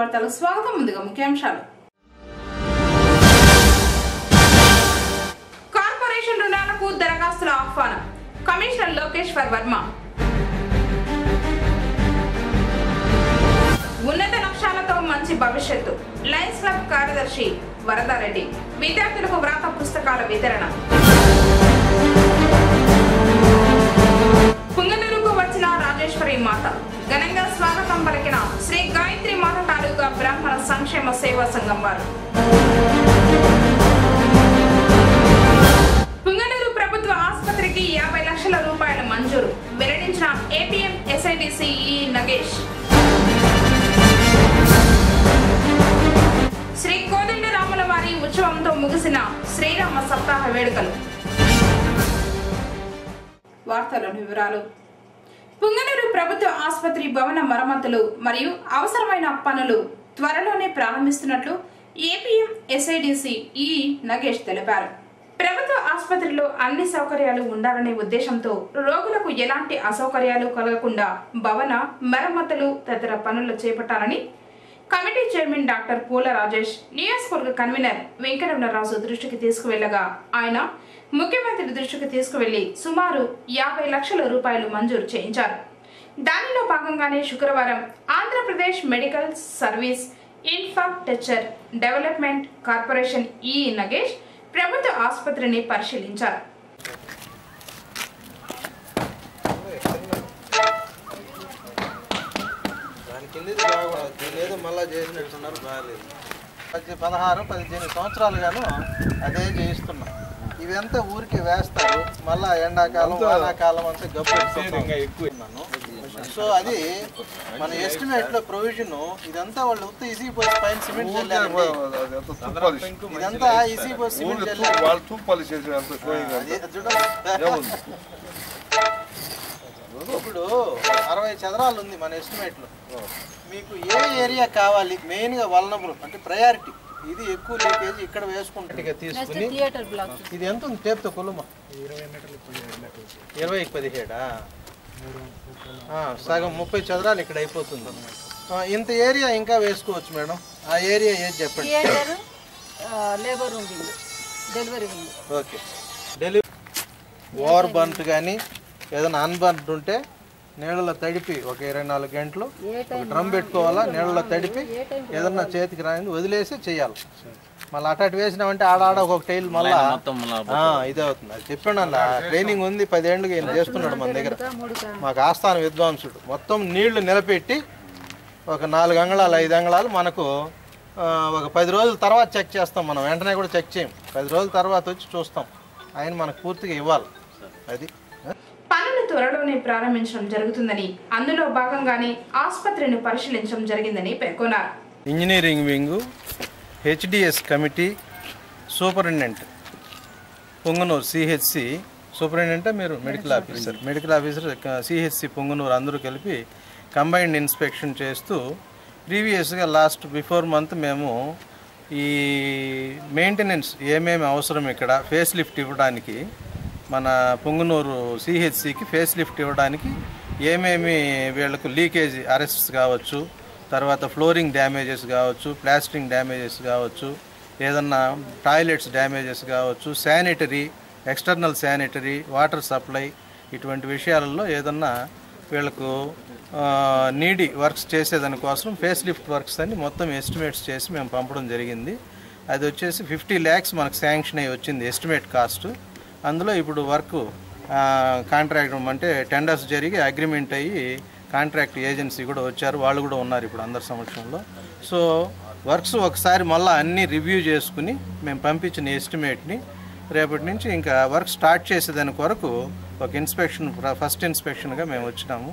వార్తలకు స్వాగతం. ముందుగా ముఖ్యాంశాలు. కార్పొరేషన్ రుణాలకు దరఖాస్తుల ఆహ్వానం. కమిషనర్ లోకేశ్వర్ వర్మ. ఉన్నత లక్ష్యాలతో మంచి భవిష్యత్తు. లయన్స్ క్లబ్ కార్యదర్శి వరదారెడ్డి. విద్యార్థులకు వ్రాత పుస్తకాల వితరణ. పుంగనూరుకు వచ్చిన రాజేశ్వరి మాత. ఘనంగా స్వాగతం పలికిన శ్రీ గాయత్రి మాత తాలూకా బ్రాహ్మణ సంక్షేమ సేవా సంఘం వారు. పుంగనూరు ప్రభుత్వ ఆసుపత్రికి 50 లక్షల రూపాయల మంజూరు. వెల్లడించిన ఏపీఎం ఎస్ఐడిసి నగేష్. శ్రీ కోదండరాముల వారి ఉత్సవంతో ముగిసిన శ్రీరామ సప్తాహ వేడుకలు. వార్తలను వివరాలు. పుంగనూరు ప్రభుత్వ ఆసుపత్రి భవన మరమ్మతులు మరియు అవసరమైన పనులు త్వరలోనే ప్రారంభిస్తున్నట్లు ఏపీఎం ఎస్ఐడిసి నగేష్ తెలిపారు. ప్రభుత్వ ఆసుపత్రిలో అన్ని సౌకర్యాలు ఉండాలనే ఉద్దేశంతో రోగులకు ఎలాంటి అసౌకర్యాలు కలగకుండా భవన మరమ్మతులు తదితర పనులు చేపట్టాలని కమిటీ చైర్మన్ డాక్టర్ పూల రాజేష్ నియోజకవర్గ కన్వీనర్ వెంకటరమణరాజు దృష్టికి తీసుకువెళ్లగా ఆయన ముఖ్యమంత్రి దృష్టికి తీసుకువెళ్లి సుమారు 50 లక్షల రూపాయలు మంజూరు చేయించారు. దానిలో భాగంగానే శుక్రవారం Andhra Pradesh medical service infrastructure development corporation Nagesh ప్రభుత్వ ఆసుపత్రిని పరిశీలించారు. మళ్ళా చేసినట్టున్నారు బాగాలేదు. 16-18 సంవత్సరాలుగాను అదే చేయిస్తున్నాం. ఇవంతా ఊరికి వేస్తారు, మళ్ళా ఎండాకాలం వానాకాలం అంతా గబ్బు ఎక్కువన్నాను. సో అది మన ఎస్టిమేట్ లో ప్రొవిజన్ ఇదంతా వాళ్ళు ఉత్త ఈసీ పోసి పైన సిమెంట్ చల్లారండి. ఇదంతా ఈసీ పోసి సిమెంట్ చల్లారు. ఇప్పుడు 60 చదరాలు ఉంది మన ఎస్టిమేట్ లో. మీకు ఏ ఏరియా కావాలి మెయిన్ గా వల్నరబుల్ అంటే ప్రయారిటీ, ఇది ఎక్కువ లీకేజ్ ఇక్కడ వేసుకుంటే తీసుకుని ఇది ఎంత ఉంది టేప్ తో కొలుమా 20-17 సగం 30 చదరాలు ఇక్కడ అయిపోతుంది. ఇంత ఏరియా ఇంకా వేసుకోవచ్చు మేడం. ఆ ఏరియా ఏది చెప్పండి. ఓకే, డెలివరీ ఓవర్ బర్న్ట్ కానీ ఏదైనా అన్బర్న్ట్ ఉంటే నీళ్ళలో తడిపి ఒక 24 గంటలు డ్రమ్ పెట్టుకోవాలా. నీళ్ళలో తడిపి ఏదన్నా చేతికి రాని వదిలేసి చెయ్యాలి. మళ్ళీ అటు వేసినామంటే ఆడాడ ఒక టైల్ మళ్ళా ఇదే అవుతుంది. అది చెప్పాను అలా ట్రైనింగ్ ఉంది. 10 ఏళ్ళుగా ఈయన చేస్తున్నాడు మన దగ్గర. మాకు ఆస్థాన విద్వాంసుడు. మొత్తం నీళ్లు నిలబెట్టి ఒక 4 అంగుళాలు 5 అంగుళాలు మనకు ఒక 10 రోజుల తర్వాత చెక్ చేస్తాం. మనం వెంటనే కూడా చెక్ చేయం. 10 రోజుల తర్వాత వచ్చి చూస్తాం. ఆయన మనకు పూర్తిగా ఇవ్వాలి. అది పనులు త్వరలోనే ప్రారంభించడం జరుగుతుందని, అందులో భాగంగానే ఆసుపత్రిని పరిశీలించడం జరిగిందని పేర్కొన్నారు. Engineering wing HDS committee superintendent Punganur CHC superintendent మీరు మెడికల్ ఆఫీసర్ సిహెచ్సి పొంగనూరు అందరూ కలిపి కంబైన్డ్ ఇన్స్పెక్షన్ చేస్తూ ప్రీవియస్గా బిఫోర్ మంత్ మేము ఈ మెయింటెనెన్స్ ఏమేమి అవసరం ఇక్కడ ఫేస్ లిఫ్ట్ ఇవ్వడానికి మన పొంగనూరు సిహెచ్సికి ఫేస్ లిఫ్ట్ ఇవ్వడానికి ఏమేమి వీళ్ళకు లీకేజ్ అరెస్ట్స్ కావచ్చు, తర్వాత ఫ్లోరింగ్ డ్యామేజెస్ కావచ్చు, ప్లాస్టింగ్ డ్యామేజెస్ కావచ్చు, ఏదన్నా టాయిలెట్స్ డ్యామేజెస్ కావచ్చు, sanitary external sanitary water supply ఇటువంటి విషయాలలో ఏదన్నా వీళ్ళకు నీడి వర్క్స్ చేసేదానికోసం ఫేస్ లిఫ్ట్ వర్క్స్ అని మొత్తం ఎస్టిమేట్స్ చేసి మేము పంపడం జరిగింది. అది వచ్చేసి 50 lakhs మనకు శాంక్షన్ అయ్యి వచ్చింది ఎస్టిమేట్ కాస్ట్. అందులో ఇప్పుడు వర్క్ కాంట్రాక్ట్ అంటే టెండర్స్ జరిగి అగ్రిమెంట్ అయ్యి కాంట్రాక్ట్ ఏజెన్సీ కూడా వచ్చారు. వాళ్ళు కూడా ఉన్నారు ఇప్పుడు అందరి సమక్షంలో. సో వర్క్స్ ఒకసారి మళ్ళీ అన్నీ రివ్యూ చేసుకుని మేము పంపించిన ఎస్టిమేట్ని రేపటి నుంచి ఇంకా వర్క్ స్టార్ట్ చేసేదాని కొరకు ఒక ఇన్స్పెక్షన్ ఫస్ట్ ఇన్స్పెక్షన్గా మేము వచ్చినాము.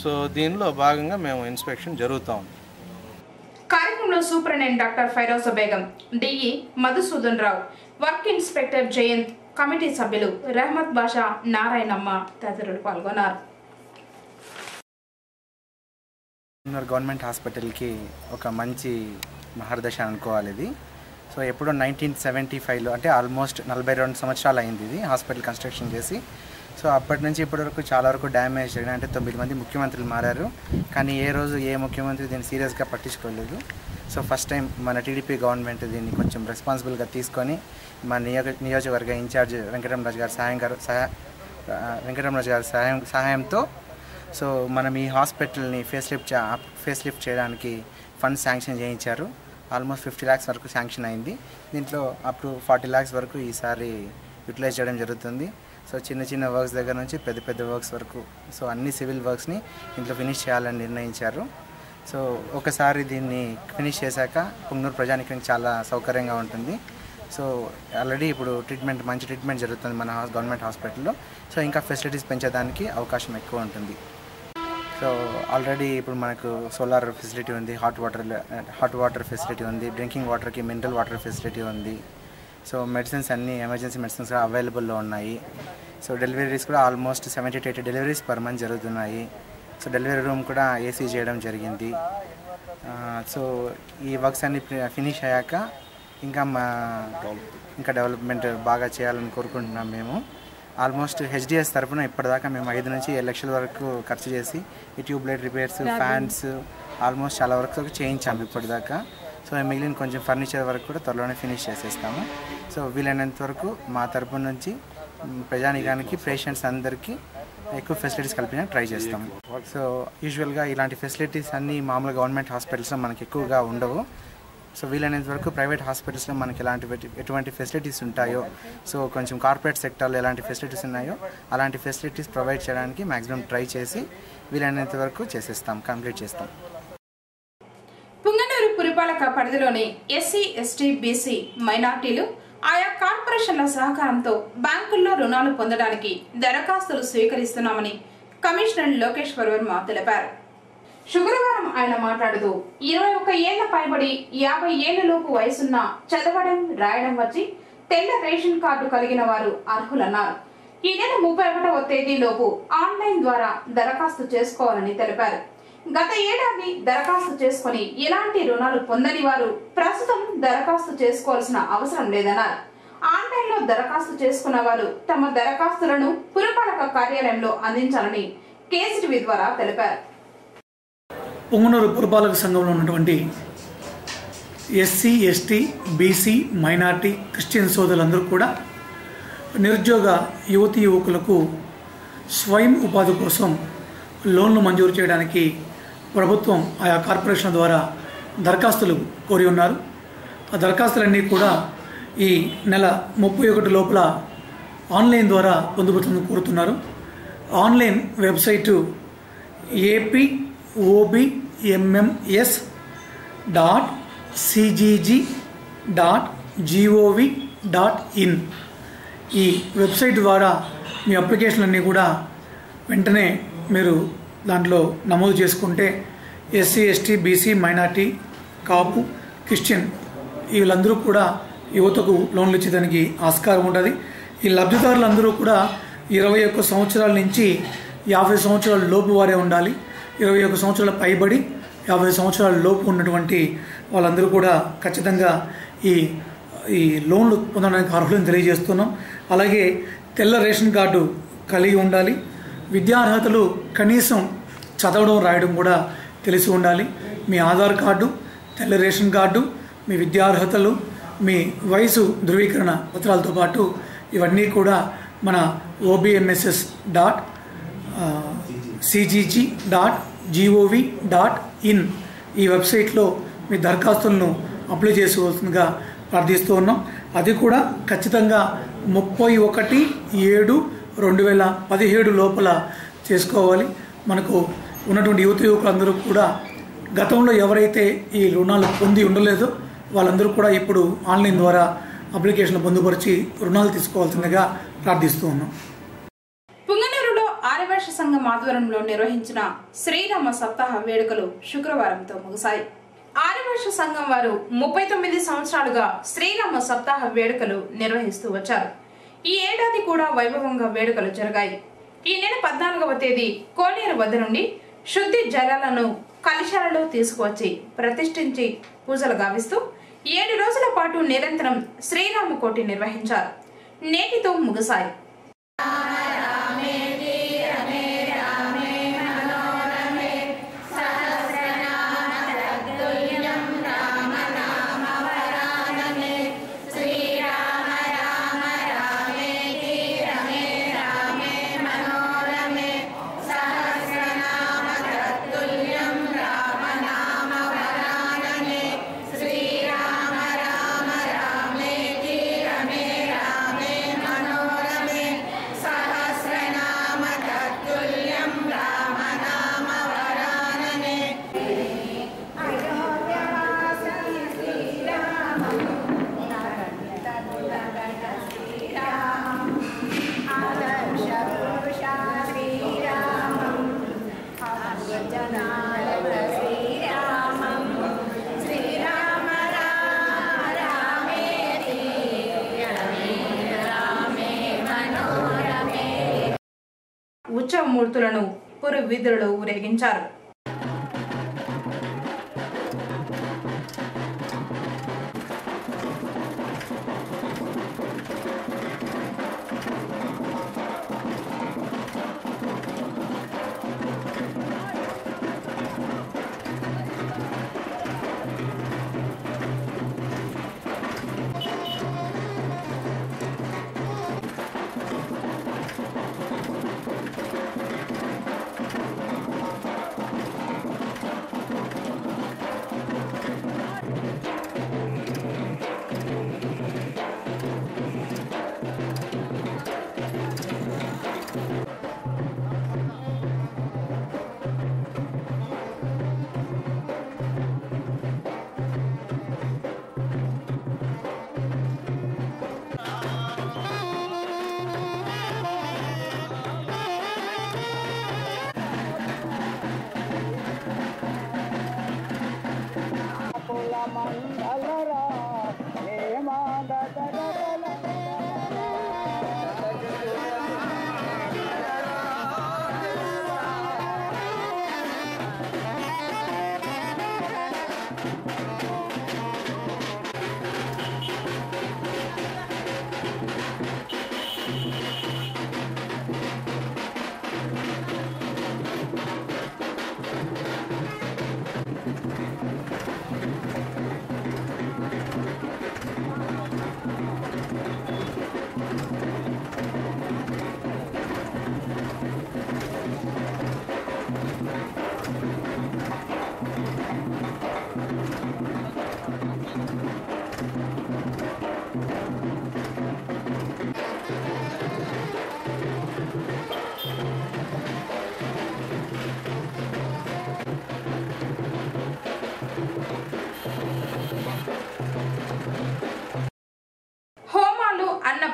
సో దీనిలో భాగంగా మేము ఇన్స్పెక్షన్ జరుగుతాం. కార్యక్రమంలో superintendent doctor Firoza Begum, DE Madhusudan Rao, work inspector Jayant, committee సభ్యులు రహమత్ బాషా, నారాయణమ్మ తదితరులు పాల్గొన్నారు. గవర్నమెంట్ హాస్పిటల్కి ఒక మంచి మహర్దశ అనుకోవాలి ఇది. సో ఎప్పుడో 1975లో అంటే ఆల్మోస్ట్ 42 సంవత్సరాలు అయింది ఇది హాస్పిటల్ కన్స్ట్రక్షన్ చేసి. సో అప్పటి నుంచి ఇప్పటి వరకు చాలా వరకు డ్యామేజ్ జరిగినాయి. అంటే 9 మంది ముఖ్యమంత్రులు మారారు, కానీ ఏ రోజు ఏ ముఖ్యమంత్రి దీన్ని సీరియస్గా పట్టించుకోలేదు. సో ఫస్ట్ టైం మన టీడీపీ గవర్నమెంట్ దీన్ని కొంచెం రెస్పాన్సిబుల్గా తీసుకొని మన నియోజకవర్గ ఇన్ఛార్జ్ వెంకటరామరాజు గారి సహాయంతో సో మనం ఈ హాస్పిటల్ని ఫేస్ లిఫ్ట్ చేయడానికి ఫండ్స్ శాంక్షన్ చేయించారు. ఆల్మోస్ట్ 50 lakhs వరకు శాంక్షన్ అయింది. దీంట్లో అప్ టు 40 lakhs వరకు ఈసారి యూటిలైజ్ చేయడం జరుగుతుంది. సో చిన్న చిన్న వర్క్స్ దగ్గర నుంచి పెద్ద పెద్ద వర్క్స్ వరకు సో అన్ని సివిల్ వర్క్స్ని ఇంట్లో ఫినిష్ చేయాలని నిర్ణయించారు. సో ఒకసారి దీన్ని ఫినిష్ చేశాక పుంగనూరు ప్రజానికానికి చాలా సౌకర్యంగా ఉంటుంది. సో ఆల్రెడీ ఇప్పుడు మంచి ట్రీట్మెంట్ జరుగుతుంది మన గవర్నమెంట్ హాస్పిటల్లో. సో ఇంకా ఫెసిలిటీస్ పెంచడానికి అవకాశం ఎక్కువ ఉంటుంది. సో ఆల్రెడీ ఇప్పుడు మనకు సోలార్ ఫెసిలిటీ ఉంది, హాట్ వాటర్ ఫెసిలిటీ ఉంది, డ్రింకింగ్ వాటర్కి మినరల్ వాటర్ ఫెసిలిటీ ఉంది. సో మెడిసిన్స్ అన్నీ ఎమర్జెన్సీ మెడిసిన్స్ కూడా అవైలబుల్లో ఉన్నాయి. సో డెలివరీస్ కూడా almost 70 to 80 deliveries per month జరుగుతున్నాయి. సో డెలివరీ రూమ్ కూడా ఏసీ చేయడం జరిగింది. సో ఈ వర్క్స్ అన్ని ఫినిష్ అయ్యాక ఇంకా డెవలప్మెంట్ బాగా చేయాలని కోరుకుంటున్నాం మేము. ఆల్మోస్ట్ హెచ్డిఎస్ తరఫున ఇప్పటిదాకా మేము 5 నుంచి 7 లక్షల వరకు ఖర్చు చేసి ఈ tube light repairs, fans almost చాలా వరకు చేయించాము ఇప్పటిదాకా. సో మిగిలిన కొంచెం ఫర్నిచర్ వరకు కూడా త్వరలోనే ఫినిష్ చేసేస్తాము. సో వీలైనంత వరకు మా తరపు నుంచి ప్రజానికానికి, పేషెంట్స్ అందరికీ ఎక్కువ ఫెసిలిటీస్ కల్పించడానికి ట్రై చేస్తాము. సో యూజువల్గా ఇలాంటి ఫెసిలిటీస్ అన్నీ మామూలుగా గవర్నమెంట్ హాస్పిటల్స్లో మనకి ఎక్కువగా ఉండవు. సో వీలైనంత వరకు ప్రైవేట్ హాస్పిటల్స్లో మనకి ఎటువంటి ఫెసిలిటీస్ ఉంటాయో, సో కొంచెం కార్పొరేట్ సెక్టార్లో ఎలాంటి ఫెసిలిటీస్ ఉన్నాయో అలాంటి ఫెసిలిటీస్ ప్రొవైడ్ చేయడానికి మ్యాక్సిమం ట్రై చేసి వీలైనంత వరకు కంప్లీట్ చేస్తాం. పుంగనూరు పురపాలక పరిధిలోని ఎస్సీ, ఎస్టీ, బీసీ మైనార్టీలు ఆయా కార్పొరేషన్ల సహకారంతో బ్యాంకుల్లో రుణాలు పొందడానికి దరఖాస్తులు స్వీకరిస్తున్నామని కమిషనర్ లోకేశ్వర్ వర్మ తెలిపారు. శుక్రవారం ఆయన మాట్లాడుతూ 21 ఏళ్ల పైబడి 50 ఏళ్లలోపు వయసున్న చదవడం, రాయడం వచ్చి తెల్ల రేషన్ కార్డు కలిగిన వారు అర్హులన్నారు. ఈ నెల 31వ తేదీలోపు ఆన్లైన్ ద్వారా దరఖాస్తు చేసుకోవాలని తెలిపారు. గత ఏడాది దరఖాస్తు చేసుకుని ఎలాంటి రుణాలు పొందని వారు ప్రస్తుతం దరఖాస్తు చేసుకోవాల్సిన అవసరం లేదన్నారు. ఆన్లైన్ లో దరఖాస్తు చేసుకున్న వారు తమ దరఖాస్తులను పురపాలక కార్యాలయంలో అందించాలని కేసీటీవీ ద్వారా తెలిపారు. పుంగనూరు పురపాలక సంఘంలో ఉన్నటువంటి SC, ST, BC, minority, Christian సోదరులందరూ కూడా నిరుద్యోగ యువతీ యువకులకు స్వయం ఉపాధి కోసం లోన్లు మంజూరు చేయడానికి ప్రభుత్వం ఆయా కార్పొరేషన్ ద్వారా దరఖాస్తులు కోరి ఉన్నారు. ఆ దరఖాస్తులన్నీ కూడా ఈ నెల 31 లోపల ఆన్లైన్ ద్వారా పొందుపరచాలని కోరుతున్నారు. Online website apobms.cgg.gov.in. ఈ వెబ్సైట్ ద్వారా మీ అప్లికేషన్లన్నీ కూడా వెంటనే మీరు దాంట్లో నమోదు చేసుకుంటే ఎస్సీ, ఎస్టీ, బీసీ, మైనార్టీ, కాపు, క్రిస్టియన్ వీళ్ళందరూ కూడా యువతకు లోన్లు ఇచ్చేదానికి ఆస్కారం ఉంటుంది. ఈ లబ్ధిదారులందరూ కూడా 21 సంవత్సరాల నుంచి 50 సంవత్సరాల లోపు వారే ఉండాలి. 21 సంవత్సరాల పైబడి 50 సంవత్సరాల లోపు ఉన్నటువంటి వాళ్ళందరూ కూడా ఖచ్చితంగా ఈ లోన్లు పొందడానికి అర్హులను తెలియజేస్తున్నాం. అలాగే తెల్ల రేషన్ కార్డు కలిగి ఉండాలి. విద్యార్హతలు కనీసం చదవడం, రాయడం కూడా తెలిసి ఉండాలి. మీ ఆధార్ కార్డు, తెల్ల రేషన్ కార్డు, మీ విద్యార్హతలు, మీ వయసు ధృవీకరణ పత్రాలతో పాటు ఇవన్నీ కూడా మన obms.cgg.gov.in ఈ వెబ్సైట్లో మీ దరఖాస్తులను అప్లై చేసుకోవాల్సిందిగా ప్రార్థిస్తూ ఉన్నాం. అది కూడా ఖచ్చితంగా 31/7/2017 లోపల చేసుకోవాలి. మనకు ఉన్నటువంటి యువత యువకులందరూ కూడా గతంలో ఎవరైతే ఈ రుణాలు పొంది ఉండలేదో వాళ్ళందరూ కూడా ఇప్పుడు ఆన్లైన్ ద్వారా అప్లికేషన్లు పొందుపరిచి రుణాలు తీసుకోవాల్సిందిగా ప్రార్థిస్తూ ఉన్నాం. పుంగనూరులో ఆర్యవైశ్య సంఘం ఆధ్వర్యంలో నిర్వహించిన శ్రీరామ సప్తాహ వేడుకలు శుక్రవారంతో ముగిశాయి. ఆర్యవైశ్య సంఘం వారు 39 సంవత్సరాలుగా శ్రీరామ సప్తాహ వేడుకలు నిర్వహిస్తూ వచ్చారు. ఈ ఏడాది కూడా వైభవంగా వేడుకలు జరిగాయి. ఈ నెల 14వ తేదీ కోనేరు వద్ద నుండి శుద్ధి జలాలను కలశాలలో తీసుకువచ్చి ప్రతిష్ఠించి పూజలు గావిస్తూ 7 రోజుల పాటు నిరంతరం శ్రీరామ కోటి నిర్వహించారు. నేటితో ముగిశాయి. ఉత్సవమూర్తులను పురు వీధులలో ఊరేగించారు.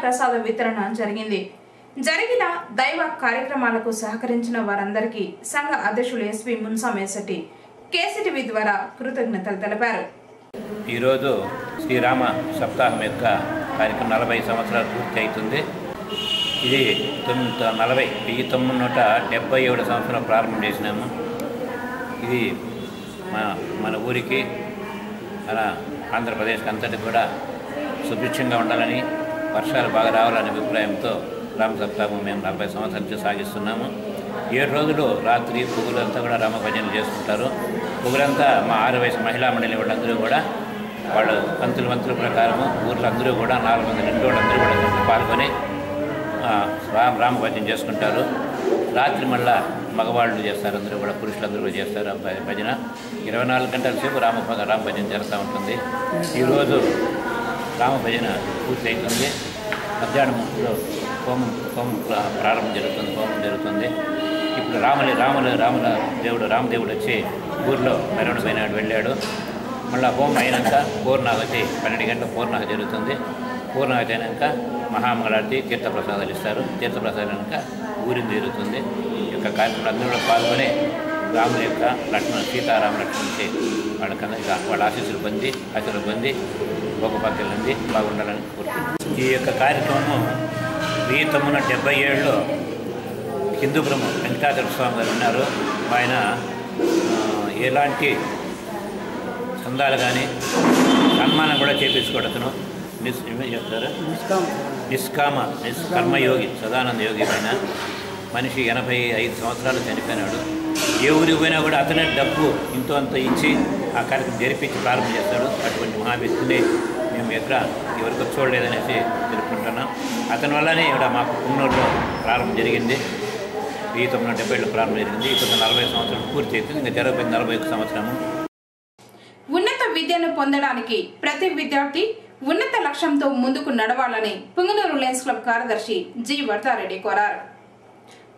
ప్రసాద వితరణ జరిగింది. జరిగిన దైవ కార్యక్రమాలకు సహకరించిన వారందరికీ సంఘ అధ్యక్షులు ఎస్వి మున్సామేశెట్టి కేసీటీవీ ద్వారా కృతజ్ఞతలు తెలిపారు. ఈరోజు శ్రీరామ సప్తాహం యొక్క కార్యక్రమం 40 సంవత్సరాలు పూర్తి అవుతుంది. ఇది 1977 సంవత్సరం ప్రారంభం చేసినాము. ఇది మన ఊరికి మన ఆంధ్రప్రదేశ్కి అంతటి కూడా సుభిక్షంగా ఉండాలని, వర్షాలు బాగా రావాలనే అభిప్రాయంతో రామ సప్తాహం మేము 40 సంవత్సరాల నుంచి సాగిస్తున్నాము. 7 రోజులు రాత్రి పొగులంతా కూడా రామ భజనలు చేసుకుంటారు. పొగులంతా మా 6 వయసు మహిళా మండలి వాళ్ళందరూ కూడా వాళ్ళు వంతుల ప్రకారము ఊర్లో అందరూ కూడా 4 మంది నిండు వాళ్ళందరూ కూడా పాల్గొని రామ భజన చేసుకుంటారు. రాత్రి మళ్ళా మగవాళ్ళు చేస్తారు, అందరూ కూడా పురుషులందరూ కూడా చేస్తారు భజన. 24 గంటల సేపు రామ భజన జరుగుతూ ఉంటుంది. ఈరోజు రామ భజన పూర్తి అవుతుంది. మధ్యాహ్నం హోమం ప్రారంభం జరుగుతుంది. ఇప్పుడు రామదేవుడు వచ్చి ఊర్లో మెరవణ వెళ్ళాడు. మళ్ళీ హోమం అయినాక పూర్ణాహతి 12 గంటల పూర్ణాహతి జరుగుతుంది. పూర్ణాహతి అయినాక మహామంగళారతి తీర్థప్రసాదాలు ఇస్తారు. తీర్థప్రసాదం అయినాక ఊరిని జరుగుతుంది. ఈ యొక్క కార్యక్రమంలో అందరూ కూడా పాల్గొని రాముని యొక్క సీతారామ లక్ష్మణునికి వాళ్ళ ఆశీస్సులు పొంది భోగభాగ్యాలంది బాగుండాలని కోరుకుంటున్నాను. ఈ యొక్క కార్యక్రమం 1977లో హిందూపురం వెంకటాచల స్వామి గారు ఉన్నారు. ఆయన ఎలాంటి చందాలు కానీ సన్మానం కూడా చేపించుకోవడతను చెప్తారు. నిష్కర్మయోగి సదానంద యోగి పైన మనిషి 85 సంవత్సరాలు చనిపోయినాడు. ఏ ఊరికి పోయినా కూడా అతనే డబ్బు ఇంతో అంత ఇచ్చి ఆ కార్యక్రమం జరిపించి ప్రారంభం చేస్తాడు. అటువంటి మహావ్యక్తిని మేము ఎవరికి చూడలేదనేసి తెలుపుకుంటున్నాం. అతని వల్లనే ఇక్కడ మాకు కున్నూరులో ప్రారంభం జరిగింది. 1970లో ప్రారంభం జరిగింది. ఇప్పుడు 40 సంవత్సరాలు పూర్తి అవుతుంది. ఇంకా జరగబోయింది 41 సంవత్సరము. ఉన్నత విద్యను పొందడానికి ప్రతి విద్యార్థి ఉన్నత లక్ష్యంతో ముందుకు నడవాలని పుంగనూరు లయన్స్ క్లబ్ కార్యదర్శి జి వర్ధారెడ్డి కోరారు.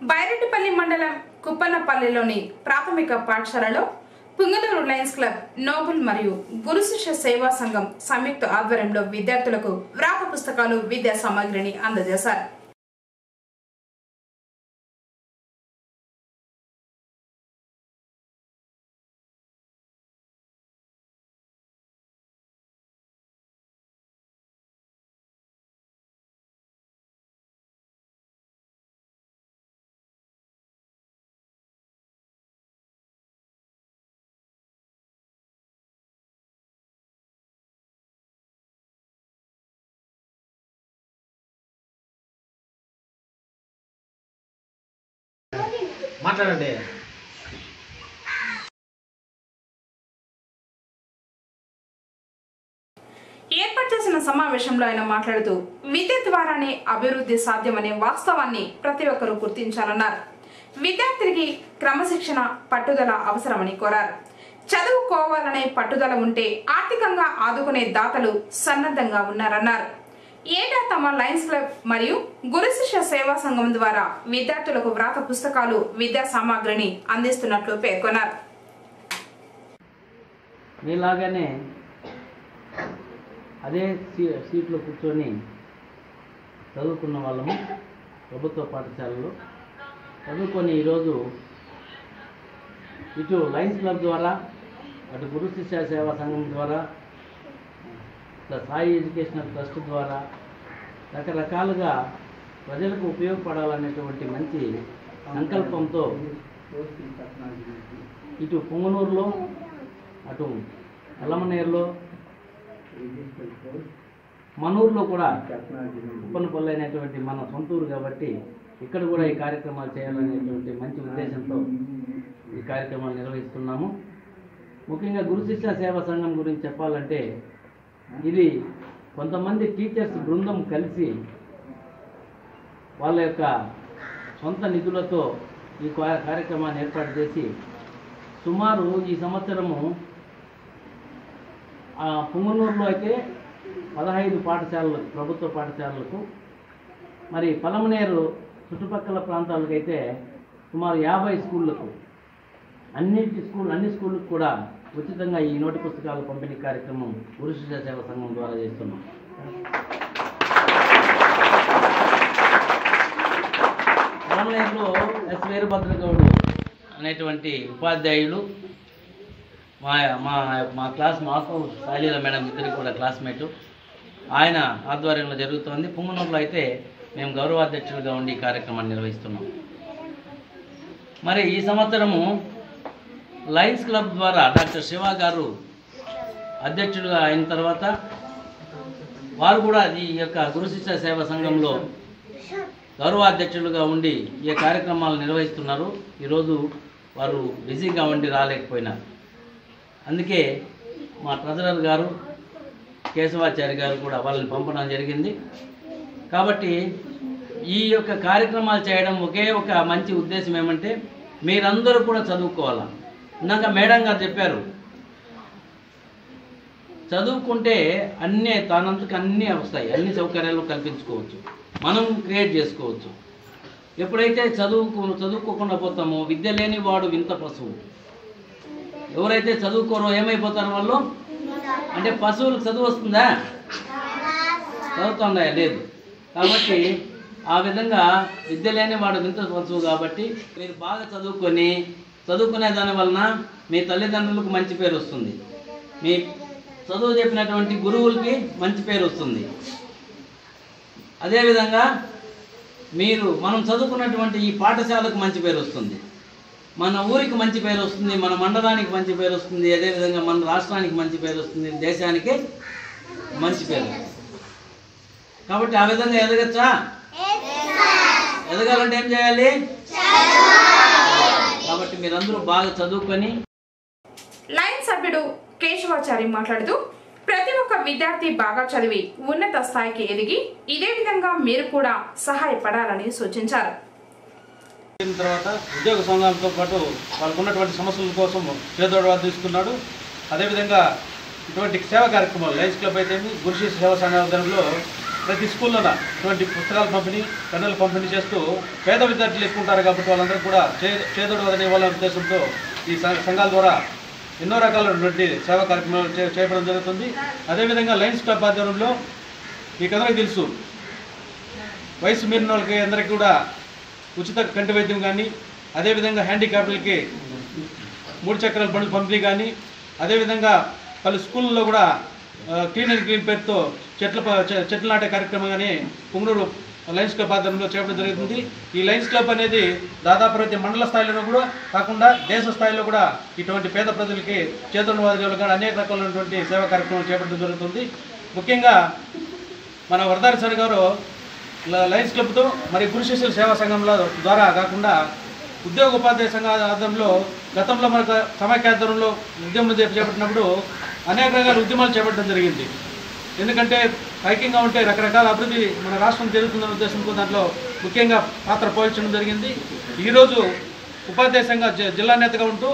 బైరెడ్డిపల్లి మండలం కుప్పన్నపల్లిలోని ప్రాథమిక పాఠశాలలో పుంగనూరు లయన్స్ క్లబ్, నోబుల్ మరియు గురు శిష్య సేవా సంఘం సంయుక్త ఆధ్వర్యంలో విద్యార్థులకు వ్రాత పుస్తకాలు, విద్యా సామాగ్రిని అందజేశారు. మాట్లాడండి. ఏర్పాటు చేసిన సమావేశంలో ఆయన మాట్లాడుతూ విద్య ద్వారానే అభివృద్ధి సాధ్యమనే వాస్తవాన్ని ప్రతి ఒక్కరూ గుర్తించాలన్నారు. విద్యార్థికి క్రమశిక్షణ, పట్టుదల అవసరమని కోరారు. చదువుకోవాలనే పట్టుదల ఉంటే ఆర్థికంగా ఆదుకునే దాతలు సన్నద్ధంగా ఉన్నారన్నారు. ఏటా తమ లయన్స్ క్లబ్ మరియు గురు శిష్య సేవా సంఘం ద్వారా విద్యార్థులకు వ్రాత పుస్తకాలు, విద్యా సామాగ్రిని అందిస్తున్నట్లు పేర్కొన్నారు. మీలాగానే అదే సీట్లో కూర్చొని చదువుకున్న వాళ్ళము ప్రభుత్వ పాఠశాలలో చదువుకొని ఈరోజు ఇటు లయన్స్ క్లబ్ ద్వారా, అటు గురు శిష్య సేవా సంఘం ద్వారా, సాయి ఎడ్యుకేషనల్ ట్రస్ట్ ద్వారా రకరకాలుగా ప్రజలకు ఉపయోగపడాలనేటువంటి మంచి సంకల్పంతో ఇటు పొంగనూరులో, అటు అల్లమనేరులో, మనూరులో కూడా ఉప్పనపల్లి అనేటువంటి మన సొంతూరు కాబట్టి ఇక్కడ కూడా ఈ కార్యక్రమాలు చేయాలనేటువంటి మంచి ఉద్దేశంతో ఈ కార్యక్రమాలు నిర్వహిస్తున్నాము. ముఖ్యంగా గురు శిష్య సేవా సంఘం గురించి చెప్పాలంటే ఇది కొంతమంది టీచర్స్ బృందం కలిసి వాళ్ళ యొక్క సొంత నిధులతో ఈ కార్యక్రమాన్ని ఏర్పాటు చేసి సుమారు ఈ సంవత్సరము పుంగనూరులో అయితే 15 పాఠశాలలకు, ప్రభుత్వ పాఠశాలలకు, మరి పలమనేరు చుట్టుపక్కల ప్రాంతాలకైతే సుమారు 50 స్కూళ్ళకు, అన్ని స్కూళ్ళకు కూడా ఉచితంగా ఈ నోటి పుస్తకాల పంపిణీ కార్యక్రమం గురు శిష్య సేవా సంఘం ద్వారా చేస్తున్నాం. పలమనేరులో ఎస్ వీరభద్రగౌడు అనేటువంటి ఉపాధ్యాయులు మా క్లాస్, మాకు శాలీల మేడం ఇద్దరికి కూడా క్లాస్మేటు, ఆయన ఆధ్వర్యంలో జరుగుతోంది. పుంగనూరులో అయితే మేము గౌరవాధ్యక్షులుగా ఉండి ఈ కార్యక్రమాన్ని నిర్వహిస్తున్నాం. మరి ఈ సంవత్సరము లయన్స్ క్లబ్ ద్వారా డాక్టర్ శివ గారు అధ్యక్షులుగా అయిన తర్వాత వారు కూడా ఈ యొక్క గురు శిష్య సేవా సంఘంలో గౌరవాధ్యక్షులుగా ఉండి ఈ కార్యక్రమాలు నిర్వహిస్తున్నారు. ఈరోజు వారు బిజీగా ఉండి రాలేకపోయినారు. అందుకే మా ట్రెజరర్ గారు కేశవాచారి గారు కూడా వాళ్ళని పంపడం జరిగింది. కాబట్టి ఈ యొక్క కార్యక్రమాలు చేయడం ఒకే ఒక మంచి ఉద్దేశం ఏమంటే మీరందరూ కూడా చదువుకోవాలా. ఇందాక మేడం గారు చెప్పారు, చదువుకుంటే తానంతకు అన్నీ వస్తాయి, అన్ని సౌకర్యాలు కల్పించుకోవచ్చు, మనం క్రియేట్ చేసుకోవచ్చు. ఎప్పుడైతే చదువుకోకుండా పోతామో విద్య లేని వాడు వింత పశువు. ఎవరైతే చదువుకోరో ఏమైపోతారు వాళ్ళు అంటే పశువులకు చదువు వస్తుందా? చదువుతుందా? లేదు. కాబట్టి ఆ విధంగా విద్య లేని వాడు వింత పశువు. కాబట్టి మీరు బాగా చదువుకునే దాని వలన మీ తల్లిదండ్రులకు మంచి పేరు వస్తుంది, మీ చదువు చెప్పినటువంటి గురువులకి మంచి పేరు వస్తుంది. అదేవిధంగా మనం చదువుకున్నటువంటి ఈ పాఠశాలకు మంచి పేరు వస్తుంది, మన ఊరికి మంచి పేరు వస్తుంది, మన మండలానికి మంచి పేరు వస్తుంది, అదేవిధంగా మన రాష్ట్రానికి మంచి పేరు వస్తుంది, దేశానికి మంచి పేరు. కాబట్టి ఆ విధంగా ఎదగచ్చా? ఎదగాలంటే ఏం చేయాలి? కాబట్టి మీరందరూ బాగా చదువుకొని. లయన్స్ సభ్యుడు కేశవాచారి మాట్లాడుతూ ప్రతి ఒక్క విద్యార్థి బాగా చదివి ఉన్నత స్థాయికి ఎదిగి ఇదే విధంగా మీరు కూడా సహాయపడాలని సూచించారు. తర్వాత ఉద్యోగ సంఘాలతో పాటు వాళ్ళకు ఉన్నటువంటి సమస్యల కోసం చేదోడు వాదిస్తున్నాడు. అదేవిధంగా ఇటువంటి సేవా కార్యక్రమాలు లయన్స్ క్లబ్ అయితే గురు శిష్య సేవా సంఘ ఆధ్వర్యంలో ప్రతి స్కూల్లో ఇటువంటి పుస్తకాల పంపిణీ, పెన్నుల పంపిణీ చేస్తూ పేద విద్యార్థులు ఎక్కువ ఉంటారు కాబట్టి వాళ్ళందరూ కూడా చేదోడు వాదనే వాళ్ళ ఉద్దేశంతో ఈ సంఘాల ద్వారా ఎన్నో రకాలైనటువంటి సేవా కార్యక్రమాలు చేపట్టడం జరుగుతుంది. అదేవిధంగా లయన్స్ క్లబ్ ఆధ్వర్యంలో మీకు అందరికీ తెలుసు, వయసు మీరిన వాళ్ళకి అందరికీ కూడా ఉచిత కంటి వైద్యం కానీ, అదేవిధంగా హ్యాండిక్యాప్లకి 3 చక్రాల బండ్లు పంపిణీ కానీ, అదేవిధంగా పలు స్కూళ్ళలో కూడా క్లీన్ అండ్ గ్రీన్ పేరుతో చెట్లు నాటే కార్యక్రమం కానీ పుంగనూరు లయన్స్ క్లబ్ ఆధ్వర్యంలో చేయడం జరుగుతుంది. ఈ లయన్స్ క్లబ్ అనేది దాదాపు ప్రతి మండల స్థాయిలో కూడా కాకుండా దేశ స్థాయిలో కూడా ఇటువంటి పేద ప్రజలకి చేదోడు కానీ అనేక రకాలైనటువంటి సేవా కార్యక్రమాలు చేపట్టడం జరుగుతుంది. ముఖ్యంగా మన వరదారి సార్ గారు లయన్స్ క్లబ్తో మరి గురు శిష్యుల సేవా సంఘంలో ద్వారా కాకుండా ఉద్యోగ ఉపాధ్యాయ సంఘ ఆధ్వర్యంలో గతంలో మనకు సమైక్యాంధ్రంలో ఉద్యమం చేపట్టినప్పుడు అనేక రకాల ఉద్యమాలు చేపట్టడం జరిగింది. ఎందుకంటే ఐక్యంగా ఉంటే రకరకాల అభివృద్ధి మన రాష్ట్రం జరుగుతుందన్న ఉద్దేశంతో దాంట్లో ముఖ్యంగా పాత్ర పోషించడం జరిగింది. ఈరోజు ఉపాధ్యాయ సంఘ జిల్లా నేతగా ఉంటూ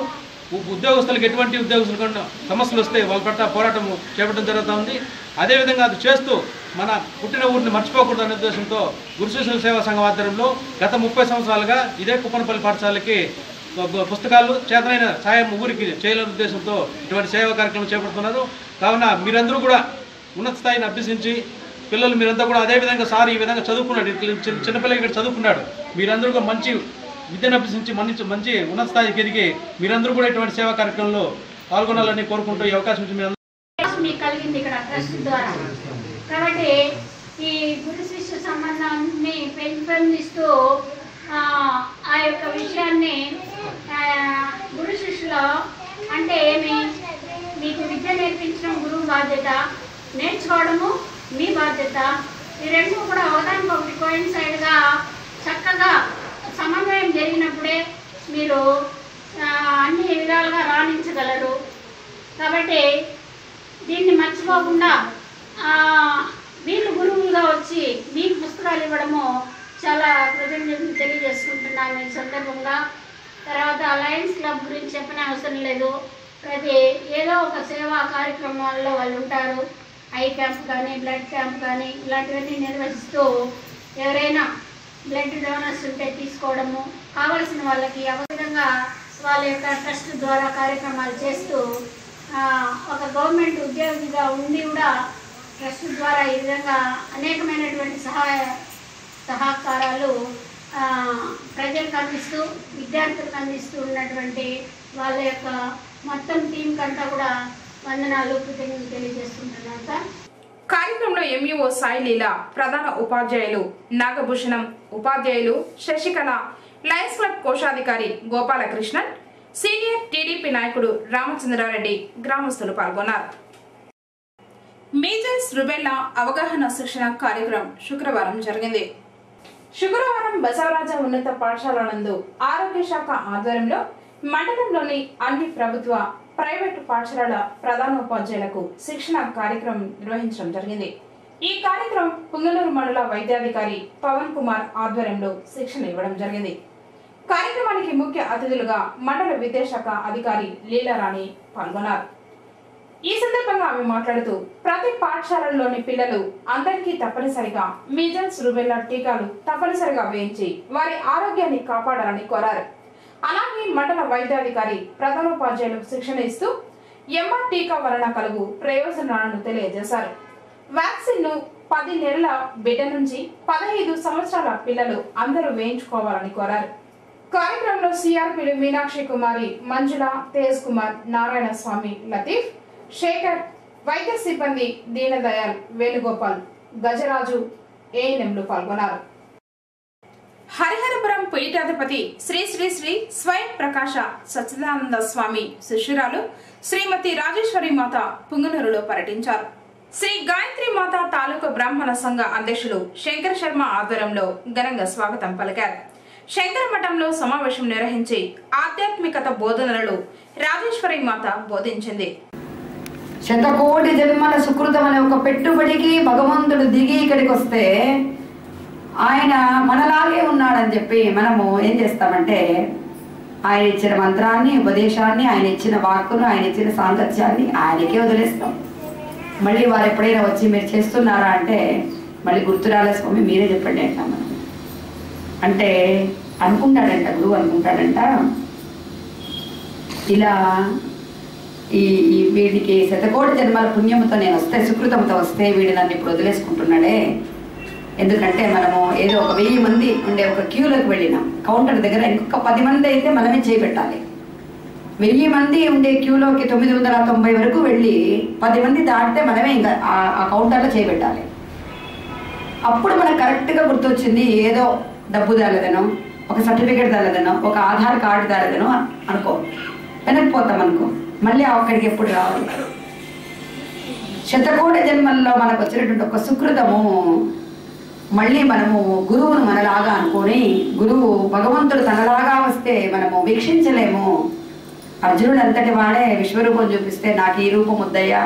ఉద్యోగస్తులకు ఎటువంటి ఉద్యోగస్తులకు సమస్యలు వస్తే వాళ్ళ పట్ల పోరాటం చేపట్టడం జరుగుతూ ఉంది. అదేవిధంగా అది చేస్తూ మన పుట్టిన ఊరిని మర్చిపోకూడదు అనే ఉద్దేశంతో గురుశిష్యుల సేవా సంఘం ఆధ్వర్యంలో గత 30 సంవత్సరాలుగా ఇదే కుప్పనపల్లి పాఠశాలకి పుస్తకాలు చేతనైన సాయం ఊరికి చేయాలనే ఉద్దేశంతో ఇటువంటి సేవా కార్యక్రమం చేపడుతున్నారు. కావున మీరందరూ కూడా ఉన్నత స్థాయిని అభ్యసించి పిల్లలు మీరంతా కూడా అదేవిధంగా సార్ ఈ విధంగా చదువుకున్నాడు, చిన్నపిల్లలు ఇక్కడ చదువుకున్నాడు, మీరందరూ కూడా మంచి విద్యను అభ్యసించి మంచి ఉన్నత స్థాయికి ఎదిగి మీరందరూ కూడా ఇటువంటి సేవా కార్యక్రమంలో పాల్గొనాలని కోరుకుంటూ ఈ అవకాశం మీకు కలిగింది ఇక్కడ ట్రస్ట్ ద్వారా. కాబట్టి ఈ గురు శిష్య సంబంధాన్ని పెంపొందిస్తూ ఆ యొక్క విషయాన్ని గురు శిష్యులో అంటే ఏమి, మీకు విద్య నేర్పించడం గురువు బాధ్యత, నేర్చుకోవడము మీ బాధ్యత. ఈ రెండు కూడా ఒకదానికొకటి కోయిన్సైడ్గా చక్కగా సమన్వయం జరిగినప్పుడే మీరు అన్ని విధాలుగా రాణించగలరు. కాబట్టి దీన్ని మర్చిపోకుండా వీళ్ళు గురువులుగా వచ్చి మీకు పుస్తకాలు ఇవ్వడము చాలా కృతజ్ఞతలు తెలియజేసుకుంటున్నాను ఈ సందర్భంగా. తర్వాత లయన్స్ క్లబ్ గురించి చెప్పనే అవసరం లేదు. ప్రతి ఏదో ఒక సేవా కార్యక్రమాల్లో వాళ్ళు ఉంటారు. ఐ క్యాంప్ కానీ బ్లడ్ క్యాంప్ కానీ ఇలాంటివన్నీ నిర్వహిస్తూ ఎవరైనా బ్లడ్ డోనర్స్ ఉంటే తీసుకోవడము, కావలసిన వాళ్ళకి విధంగా వాళ్ళ యొక్క ట్రస్ట్ ద్వారా కార్యక్రమాలు చేస్తూ ఒక గవర్నమెంట్ ఉద్యోగిగా ఉండి కూడా ట్రస్ట్ ద్వారా ఈ విధంగా అనేకమైనటువంటి సహకారాలు ప్రజలకు అందిస్తూ విద్యార్థులకు అందిస్తూ ఉన్నటువంటి వాళ్ళ యొక్క మొత్తం టీం కంతా కూడా వందనాలు కృతజ్ఞతలు తెలియజేస్తుంటున్నాను సార్. కార్యక్రమంలో ఎంఈఓ సాయిలీల, ప్రధాన ఉపాధ్యాయులు నాగభూషణం, ఉపాధ్యాయులు శశికళ, లయన్స్ క్లబ్ కోశాధికారి గోపాలకృష్ణన్, సీనియర్ టీడీపీ నాయకుడు రామచంద్రారెడ్డి, గ్రామస్తులు పాల్గొన్నారు. మీజల్స్ రుబెల్లా అవగాహన శిక్షణ కార్యక్రమం శుక్రవారం జరిగింది. శుక్రవారం బసవరాజ ఉన్నత పాఠశాల నందు ఆరోగ్య శాఖ ఆధ్వర్యంలో మండలంలోని అన్ని ప్రభుత్వ, ప్రైవేటు పాఠశాలల ప్రధానోపాధ్యాయులకు శిక్షణ కార్యక్రమం నిర్వహించడం జరిగింది. ఈ కార్యక్రమం పుంగనూరు మండల వైద్యాధికారి పవన్ కుమార్ ఆధ్వర్యంలో శిక్షణ ఇవ్వడం జరిగింది. కార్యక్రమానికి ముఖ్య అతిథులుగా మండల విద్యాశాఖ అధికారి లీలారాణి పాల్గొన్నారు. ఈ సందర్భంగా ఆమె మాట్లాడుతూ ప్రతి పాఠశాలలోని పిల్లలు అందరికీ తప్పనిసరిగా మీజల్స్ రుబెల్లా టీకాలు తప్పనిసరిగా వేయించి వారి ఆరోగ్యాన్ని కాపాడాలని కోరారు. అలాగే మండల వైద్యాధికారి ప్రధానోపాధ్యాయులు శిక్షణ ఇస్తూ ఎంఆర్ టీకా వలన కలుగు ప్రయోజనాలను తెలియజేశారు. వ్యాక్సిన్ ను 10 నెలల బిడ్డ నుంచి 15 సంవత్సరాల పిల్లలు అందరూ వేయించుకోవాలని కోరారు. కార్యక్రమంలో సిఆర్పీలు మీనాక్షి కుమారి, మంజుల, తేజ్ కుమార్, నారాయణ స్వామి, లతీఫ్, శేఖర్, వైద్య సిబ్బంది దీనదయాల్, వేణుగోపాల్, గజరాజు, ఏఎన్ఎంలు పాల్గొన్నారు. హరిహరపురం పీఠాధిపతి శ్రీ శ్రీ శ్రీ స్వయం ప్రకాశ సచ్చిదానంద స్వామి శిష్యురాలు శ్రీమతి రాజేశ్వరి మాత పుంగనూరులో పర్యటించారు. శ్రీ గాయత్రి మాత తాలూకా బ్రాహ్మణ సంఘ అధ్యక్షులు శంకర శర్మ ఆధ్వర్యంలో ఘనంగా స్వాగతం పలికారు. శంకర మఠంలో సమావేశం నిర్వహించి ఆధ్యాత్మికత బోధనలను రాజేశ్వరి మాత బోధించింది. శతకోటి జన్మల సుకృతం అనే ఒక పెట్టుబడికి భగవంతుడు దిగి ఇక్కడికి వస్తే ఆయన మనలాగే ఉన్నాడని చెప్పి మనము ఏం చేస్తామంటే ఆయన ఇచ్చిన మంత్రాన్ని, ఉపదేశాన్ని, ఆయన ఇచ్చిన వాక్కును, ఆయన ఇచ్చిన సాంగత్యాన్ని ఆయనకే వదిలేస్తాం. మళ్ళీ వారు ఎప్పుడైనా వచ్చి మీరు చేస్తున్నారా అంటే మళ్ళీ గుర్తురాలే స్వామి మీరే చెప్పండి అంటాం. మనం అంటే అనుకుంటాడంట, గురువు అనుకుంటాడంట ఇలా ఈ వీడికి శతకోటి జన్మల పుణ్యంతో నేను వస్తే, సుకృతంతో వస్తే వీడు నన్ను ఇప్పుడు వదిలేసుకుంటున్నాడే. ఎందుకంటే మనము ఏదో ఒక 1000 మంది ఉండే ఒక క్యూలోకి వెళ్ళినాం, కౌంటర్ దగ్గర ఇంకొక 10 మంది అయితే మనమే చేపెట్టాలి. 1000 మంది ఉండే క్యూలోకి 990 వరకు వెళ్ళి 10 మంది దాటితే మనమే ఇంకా ఆ కౌంటర్లో చేపెట్టాలి. అప్పుడు మనకు కరెక్ట్గా గుర్తొచ్చింది ఏదో డబ్బు దాలేదనో, ఒక సర్టిఫికేట్ దాలేదనో, ఒక ఆధార్ కార్డు దాలేదనో అనుకో, వెనక్కిపోతాం అనుకో, మళ్ళీ అక్కడికి ఎప్పుడు రావాలి. శతకోటి జన్మల్లో మనకు వచ్చినటువంటి ఒక సుకృతము మళ్ళీ మనము గురువును మనలాగా అనుకొని గురువు భగవంతుడు తనలాగా వస్తే మనము వీక్షించలేము. అర్జునుడు అంతటి వాడే విశ్వరూపం చూపిస్తే నాకు ఈ రూపం వద్దయ్యా,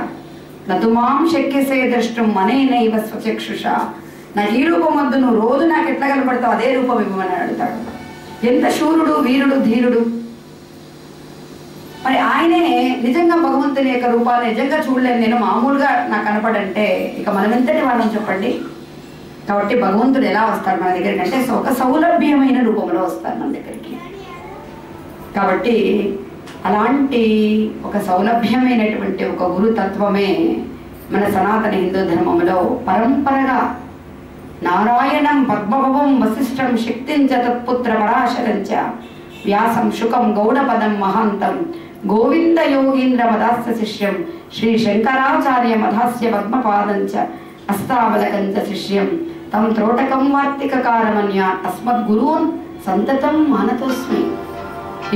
నతుమాం శక్యసే ద్రష్టం అనేనైవ స్వచక్షుష, నాకు ఈ రూపం వద్దు, నువ్వు రోజు నాకు ఎట్లా కనపడతావు అదే రూపం ఇవ్వమని అడుగుతాడు. ఎంత శూరుడు, వీరుడు, ధీరుడు. మరి ఆయనే నిజంగా భగవంతుని యొక్క రూపాలు నిజంగా చూడలేను నేను, మామూలుగా నాకు కనపడంటే ఇక మనం ఎంతటి వాళ్ళని చెప్పండి. కాబట్టి భగవంతుడు ఎలా వస్తాడు మన దగ్గరికి అంటే ఒక సౌలభ్యమైన రూపంలో వస్తాడు మన దగ్గరికి. కాబట్టి అలాంటి ఒక సౌలభ్యమైనటువంటి ఒక గురుతత్వమే మన సనాతన హిందూ ధర్మంలో పరంపరగా నారాయణం పద్మభవం వశిష్ఠం శక్తించ తత్పుత్ర పరాశరంచ వ్యాసం శుకం గౌడపదం మహాంతం గోవింద యోగీంద్ర మదాస్య శిష్యం శ్రీ శంకరాచార్య మధాస్య పద్మపాదంచ అస్తావలకంచ శిష్యం తం త్రోటకం వార్తికకారమన్య అస్మద్గురూన్ సంతతం మానతోస్మి.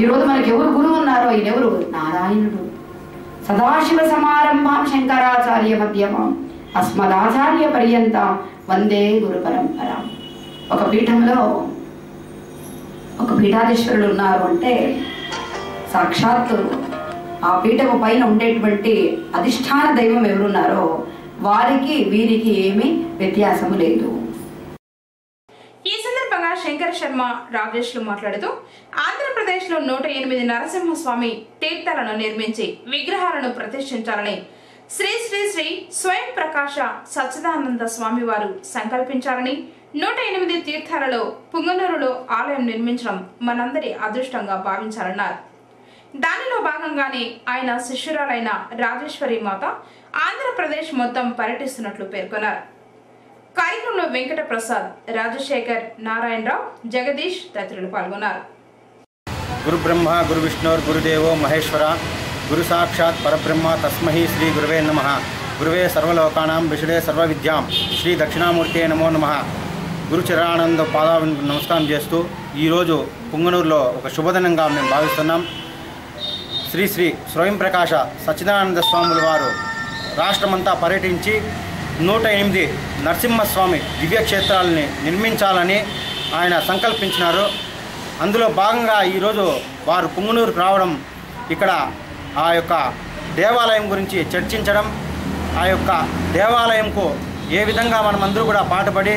ఈరోజు మనకి ఎవరు గురువు ఉన్నారో ఈయనెవరు? నారాయణుడు. సదాశివ సమారంభాం శంకరాచార్య మధ్యమాం అస్మదాచార్య పర్యంతం వందే గురు పరంపర. ఒక పీఠంలో ఒక పీఠాధీశ్వరులు ఉన్నారు అంటే సాక్షాత్తు ఆ పీఠము పైన ఉండేటువంటి అధిష్టాన దైవం ఎవరున్నారో వారికి వీరికి ఏమీ వ్యత్యాసము లేదు. ఈ సందర్భంగా శంకర శర్మ, రాజేష్లు మాట్లాడుతూ ఆంధ్రప్రదేశ్లో 108 నరసింహస్వామి తీర్థాలను నిర్మించి విగ్రహాలను ప్రతిష్ఠించాలని శ్రీ శ్రీ శ్రీ స్వయం ప్రకాశ సచ్చిదానంద స్వామి వారు సంకల్పించారని, 108 తీర్థాలలో పుంగనూరులో ఆలయం నిర్మించడం మనందరి అదృష్టంగా భావించాలన్నారు. దానిలో భాగంగానే ఆయన శిష్యురాలైన రాజేశ్వరి మాత ఆంధ్రప్రదేశ్ మొత్తం పర్యటిస్తున్నట్లు పేర్కొన్నారు. కార్యక్రమంలో వెంకట ప్రసాద్, రాజశేఖర్, నారాయణరావు, జగదీష్ తదితరులు పాల్గొన్నారు. గురు బ్రహ్మ గురు విష్ణు గురుదేవో మహేశ్వర గురు సాక్షాత్ పరబ్రహ్మ తస్మై శ్రీ గురువే నమః. గురువే సర్వలోకానాం విషడే సర్వ విద్యాం శ్రీ దక్షిణామూర్తే నమో నమః. గురుచరణానంద పాదాలు నమస్కారం చేస్తూ ఈరోజు పుంగనూరులో ఒక శుభదినంగా మేము భావిస్తున్నాం. శ్రీ శ్రీ స్వయం ప్రకాశ సచ్చిదానంద స్వాముల వారు రాష్ట్రమంతా పర్యటించి 108 నరసింహస్వామి దివ్యక్షేత్రాలని నిర్మించాలని ఆయన సంకల్పించినారు. అందులో భాగంగా ఈరోజు వారు పుంగనూరుకు రావడం, ఇక్కడ ఆ యొక్క దేవాలయం గురించి చర్చించడం, ఆ యొక్క దేవాలయంకు ఏ విధంగా మనమందరూ కూడా పాటుపడి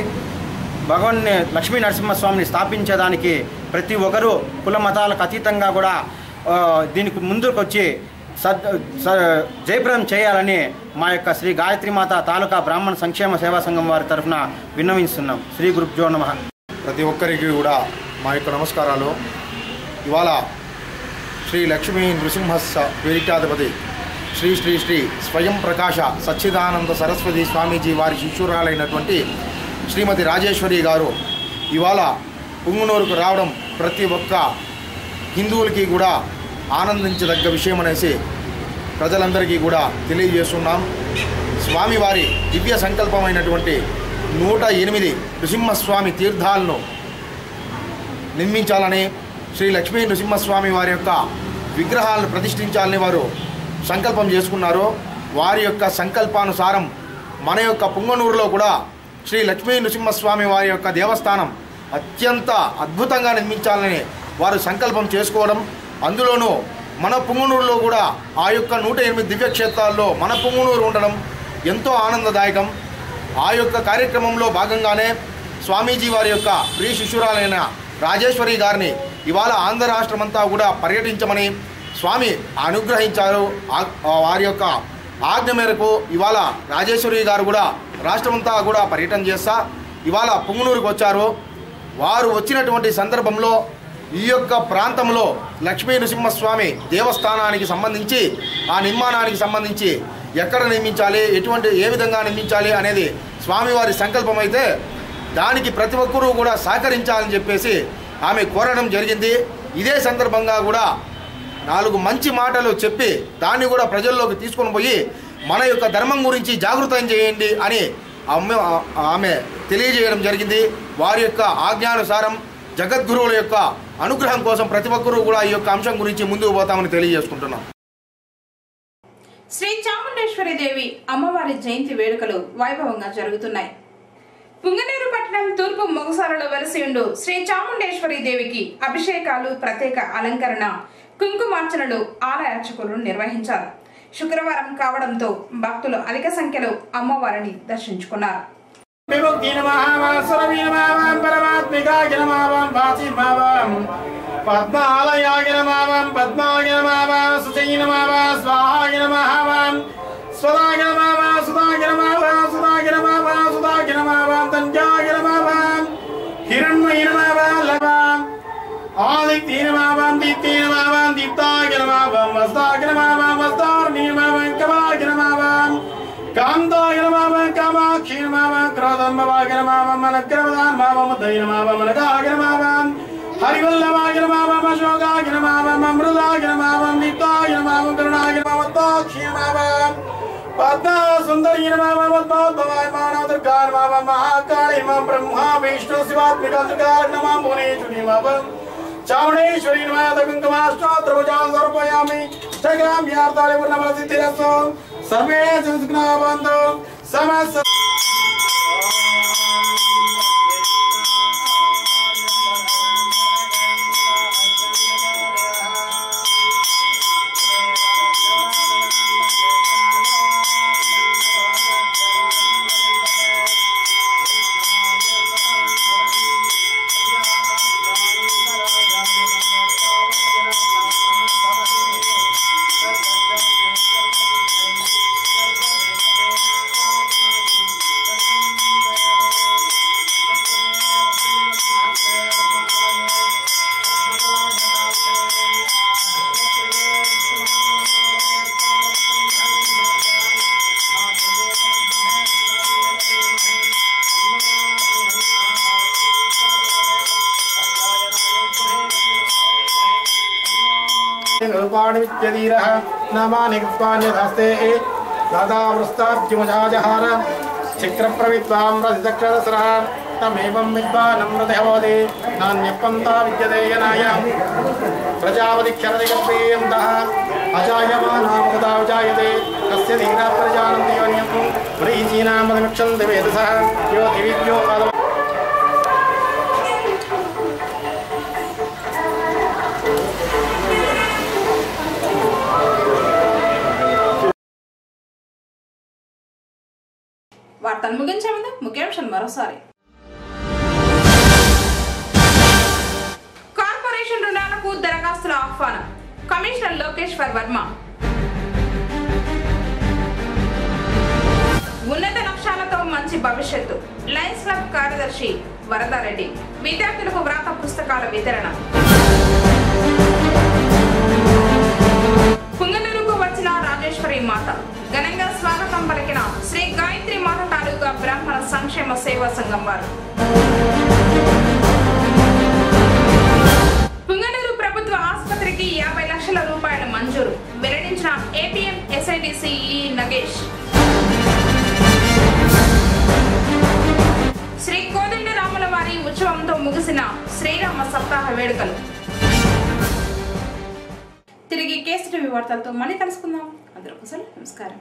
భగవాన్ని లక్ష్మీ నరసింహస్వామిని స్థాపించేదానికి ప్రతి ఒక్కరూ కుల మతాలకు అతీతంగా కూడా దీనికి ముందుకు వచ్చి జయప్రదం చేయాలని మా యొక్క శ్రీ గాయత్రీమాత తాలూకా బ్రాహ్మణ సంక్షేమ సేవా సంఘం వారి తరఫున విన్నవిస్తున్నాం. శ్రీ గురుభ్యో నమః. ప్రతి ఒక్కరికి కూడా మా యొక్క నమస్కారాలు. ఇవాళ శ్రీ లక్ష్మీ నృసింహ పీఠాధిపతి శ్రీ శ్రీ శ్రీ స్వయం ప్రకాశ సచ్చిదానంద సరస్వతి స్వామీజీ వారి శిష్యురాలైనటువంటి శ్రీమతి రాజేశ్వరి గారు ఇవాళ పుంగనూరుకు రావడం ప్రతి ఒక్క హిందువులకి కూడా ఆనందించదగ్గ విషయం అనేసి ప్రజలందరికీ కూడా తెలియజేస్తున్నాం. స్వామివారి దివ్య సంకల్పమైనటువంటి 108 నృసింహస్వామి తీర్థాలను నిర్మించాలని, శ్రీ లక్ష్మీ నృసింహస్వామి వారి యొక్క విగ్రహాలను ప్రతిష్ఠించాలని వారు సంకల్పం చేసుకున్నారు. వారి యొక్క సంకల్పానుసారం మన యొక్క పుంగనూరులో కూడా శ్రీ లక్ష్మీ నృసింహస్వామి వారి యొక్క దేవస్థానం అత్యంత అద్భుతంగా నిర్మించాలని వారు సంకల్పం చేసుకోవడం, అందులోనూ మన పుంగనూరులో కూడా ఆ యొక్క 108 దివ్యక్షేత్రాల్లో మన పుంగనూరు ఉండడం ఎంతో ఆనందదాయకం. ఆ యొక్క కార్యక్రమంలో భాగంగానే స్వామీజీ వారి యొక్క ప్రియ శిష్యురాలైన రాజేశ్వరి గారిని ఇవాళ ఆంధ్ర రాష్ట్రమంతా కూడా పర్యటించమని స్వామి అనుగ్రహించారు. వారి యొక్క ఆజ్ఞ మేరకు ఇవాళ రాజేశ్వరి గారు కూడా రాష్ట్రమంతా కూడా పర్యటన చేస్తా ఇవాళ పుంగనూరుకు వచ్చారు. వారు వచ్చినటువంటి సందర్భంలో ఈ యొక్క ప్రాంతంలో లక్ష్మీ నృసింహస్వామి దేవస్థానానికి సంబంధించి ఆ నిర్మాణానికి సంబంధించి ఎక్కడ నిర్మించాలి, ఏ విధంగా నిర్మించాలి అనేది స్వామివారి సంకల్పం అయితే దానికి ప్రతి ఒక్కరూ కూడా సహకరించాలని చెప్పేసి ఆమె కోరడం జరిగింది. ఇదే సందర్భంగా కూడా 4 మంచి మాటలు చెప్పి దాన్ని కూడా ప్రజల్లోకి తీసుకొని పోయి మన యొక్క ధర్మం గురించి జాగృతం చేయండి అని ఆమె తెలియజేయడం జరిగింది. వారి యొక్క ఆజ్ఞానుసారం జగద్గురువుల యొక్క అనుగ్రహం కోసం ప్రతి ఒక్కరూ కూడా ఈ యొక్క అంశం గురించి ముందుకు పోతామని తెలియజేసుకుంటున్నాం. శ్రీ చాముండేశ్వరి దేవి అమ్మవారి జయంతి వేడుకలు వైభవంగా జరుగుతున్నాయి. పుంగనూరు పట్టణం తూర్పు మొగసాలలో వెలసి ఉండు శ్రీ చాముండేశ్వరి దేవికి అభిషేకాలు, ప్రత్యేక అలంకరణ, కుంకుమార్చనలు ఆలయ అర్చకులు నిర్వహించారు. శుక్రవారం కావడంతో భక్తులు అధిక సంఖ్యలో అమ్మవారిని దర్శించుకున్నారు. सुंदरी महाकाली ब्रह्मा विष्णु शिवात्मिका चामुंडेश्वरी सर्वे संस्कृत समस्त नामानि कृत्वान्यधस्ते दादावृस्ताब्जिमुजाजहार शिक्रप्रविद्वाम्रधिदक्षरसरः तमेवं विद्वानं हृदयवदे नान्यपन्था विद्यते यनाय प्रजापतिक्षरदिगर्भेयन्तः अजायमानामुदावजायते कस्य धीरा प्रजानन्ति योन्यं व्रीचीनां मदमिक्षन्ति वेदसः यो दिविद्यो వార్తలు ముగించే ముందు ముఖ్యాంశాలు మరోసారి. కార్పొరేషన్ రుణాలకు దరఖాస్తుల ఆహ్వానం, కమిషనర్ లోకేశ్వర్ వర్మ. ఉన్నత లక్ష్యాలతో మంచి భవిష్యత్తు, లయన్స్ క్లబ్ కార్యదర్శి వరదారెడ్డి. విద్యార్థులకు వ్రాత పుస్తకాల వితరణ. పుంగనూరుకు వచ్చిన రాజేశ్వరి మాత, ఘనంగా స్వాగతం పలికిన శ్రీ గాయత్రి మాత తాలూకా బ్రాహ్మణ సంక్షేమ సేవా సంఘం వారు. పుంగనూరు ప్రభుత్వ ఆసుపత్రికి 50 లక్షల రూపాయల మంజూరు, వెల్లడించిన ఏపీఎం ఎస్ఐడిసి నగేష్. శ్రీ కోదండరాముల వారి ఉత్సవంతో ముగిసిన శ్రీరామ సప్తాహ వేడుకలు. తిరిగి కేసు టీవీ వార్తలతో మళ్ళీ కలుసుకుందాం. అందరికీ నమస్కారం.